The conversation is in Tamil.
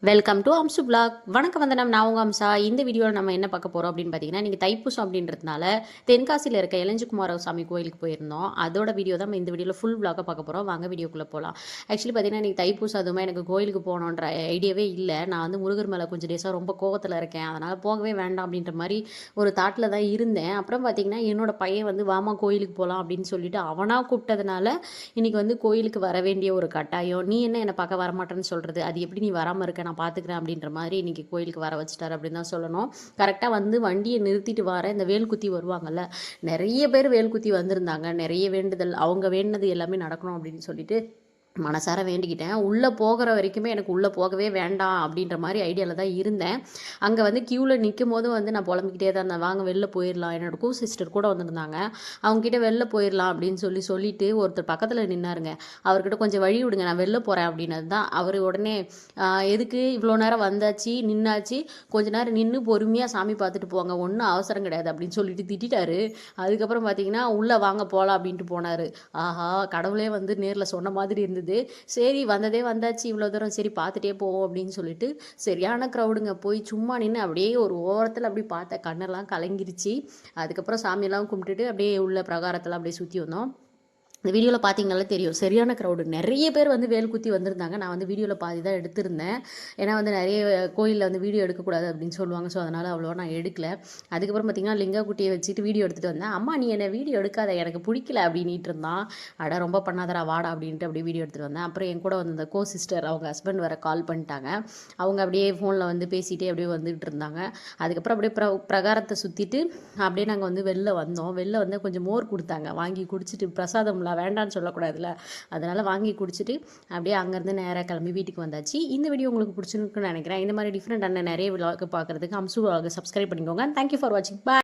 Welcome to Amsu black. வணக்கம் வந்தனம், நான் உங்கள் அம்சா. இந்த வீடியோவில் நம்ம என்ன பார்க்க போகிறோம் அப்படின்னு பார்த்தீங்கன்னா, நீங்கள் தைப்பூசம் அப்படின்றதுனால தென்காசியில் இருக்க இளஞ்சிக்குமார சாமி கோயிலுக்கு போயிருந்தோம். அதோட வீடியோ தான் நம்ம இந்த வீடியோவில் ஃபுல் விளாக பார்க்க போகிறோம். வாங்க வீடியோக்குள்ளே போகலாம். ஆக்சுவலி பார்த்தீங்கன்னா, இன்றைக்கி தைப்பூசம் அதுவுமே எனக்கு கோயிலுக்கு போகணுன்ற ஐடியாவே இல்லை. நான் வந்து முருகர் மேலே கொஞ்சம் டேஸாக ரொம்ப கோவத்தில் இருக்கேன். அதனால் போகவே வேண்டாம் அப்படின்ற மாதிரி ஒரு தாட்டில் தான் இருந்தேன். அப்புறம் பார்த்தீங்கன்னா, என்னோட பையன் வந்து வாமா கோயிலுக்கு போகலாம் அப்படின்னு சொல்லிட்டு அவனாக கூப்பிட்டதுனால இன்றைக்கி வந்து கோயிலுக்கு வர வேண்டிய ஒரு கட்டாயம். நீ என்ன என்னை பார்க்க வரமாட்டேன்னு சொல்கிறது, அது எப்படி நீ வராமல் இருக்க, நான் பார்த்துக்கிறேன் அப்படின்ற மாதிரி இன்றைக்கி கோயிலுக்கு வர வச்சுட்டார் அப்படின்னு தான் சொல்லணும். கரெக்டாக வந்து வண்டியை நிறுத்திட்டு வர இந்த வேல்குத்தி வருவாங்கல்ல, நிறைய பேர் வேல்குத்தி வந்திருந்தாங்க. நிறைய வேண்டுதல், அவங்க வேண்டினது எல்லாமே நடக்கணும் அப்படின்னு சொல்லிட்டு மனசார வேண்டிக்கிட்டேன். உள்ளே போகிற வரைக்குமே எனக்கு உள்ளே போகவே வேண்டாம் அப்படின்ற மாதிரி ஐடியாவில் தான் இருந்தேன். அங்கே வந்து க்யூவில் நிற்கும் போது வந்து நான் புலம்பிக்கிட்டே தான் இருந்தேன், வாங்க வெளில போயிடலாம். என்னோட சிஸ்டர் கூட வந்திருந்தாங்க. அவங்ககிட்ட வெளில போயிடலாம் அப்படின்னு சொல்லிட்டு ஒருத்தர் பக்கத்தில் நின்னாருங்க. அவர்கிட்ட கொஞ்சம் வழி விடுங்க, நான் வெளில போகிறேன் அப்படின்னது தான். அவர் உடனே எதுக்கு இவ்வளோ நேரம் வந்தாச்சு நின்னாச்சு, கொஞ்ச நேரம் நின்று பொறுமையாக சாமி பார்த்துட்டு போங்க, ஒன்றும் அவசரம் கிடையாது அப்படின்னு சொல்லிட்டு திட்டாரு. அதுக்கப்புறம் பார்த்தீங்கன்னா உள்ளே வாங்க போகலாம் அப்படின்ட்டு போனார். ஆஹா, கடவுளே வந்து நேரில் சொன்ன மாதிரி இருந்தது. சரி வந்ததே வந்தாச்சு, இவ்வளோ தூரம் சரி பார்த்துட்டே போவோம் அப்படின்னு சொல்லிட்டு சரியான க்ரௌடுங்க. போய் சும்மா நின்று அப்படியே ஒரு ஓரத்தில் அப்படி பார்த்தேன், கண்ணெல்லாம் கலங்கிருச்சு. அதுக்கப்புறம் சாமியெல்லாம் கும்பிட்டுட்டு அப்படியே உள்ள பிரகாரத்தில் அப்படியே சுற்றி வந்தோம். இந்த வீடியோவில் பார்த்தீங்கனாலே தெரியும், சரியான க்ரௌடு, நிறைய பேர் வந்து வேல் குத்தி வந்திருந்தாங்க. நான் வந்து வீடியோவில் பாதி தான் எடுத்திருந்தேன். ஏன்னா வந்து நிறைய கோயிலில் வந்து வீடியோ எடுக்கக்கூடாது அப்படின்னு சொல்லுவாங்க. ஸோ அதனால் அவ்வளோவா நான் எடுக்கல. அதுக்கப்புறம் பார்த்தீங்கன்னா லிங்கா குட்டியை வச்சுட்டு வீடியோ எடுத்துகிட்டு வந்தேன். அம்மா நீ என்னை வீடியோ எடுக்காத, எனக்கு பிடிக்கல அப்படின்ட்டு இருந்தான். அட ரொம்ப பண்ணாதடா வாடா அப்படின்ட்டு அப்படியே வீடியோ எடுத்துகிட்டு வந்தேன். அப்புறம் என் கூட வந்து இந்த சிஸ்டர், அவங்க ஹஸ்பண்ட் வேறு கால் பண்ணிட்டாங்க. அவங்க அப்படியே ஃபோனில் வந்து பேசிகிட்டே அப்படியே வந்துகிட்டு இருந்தாங்க. அதுக்கப்புறம் அப்படியே பிரகாரத்தை சுற்றிட்டு அப்படியே நாங்கள் வந்து வெளில வந்தோம். வெளில வந்து கொஞ்சம் மோர் கொடுத்தாங்க, வாங்கி குடிச்சிட்டு, பிரசாதம்லாம் வேண்டான்னு சொல்லக்கூடாதுல்ல, அதனால் வாங்கி குடிச்சிட்டு அப்படியே அங்கேருந்து நேராக கிளம்பி வீட்டுக்கு வந்தாச்சு. இந்த வீடியோ உங்களுக்கு பிடிச்சிருக்குன்னு நினைக்கிறேன். இந்த மாதிரி டிஃப்ரெண்டான நிறைய விலாக் பார்க்குறதுக்கு அம்சு விலாக் சப்ஸ்கிரைப் பண்ணிக்கோங்க. தேங்க்யூ ஃபார் வாட்சிங். பாய்.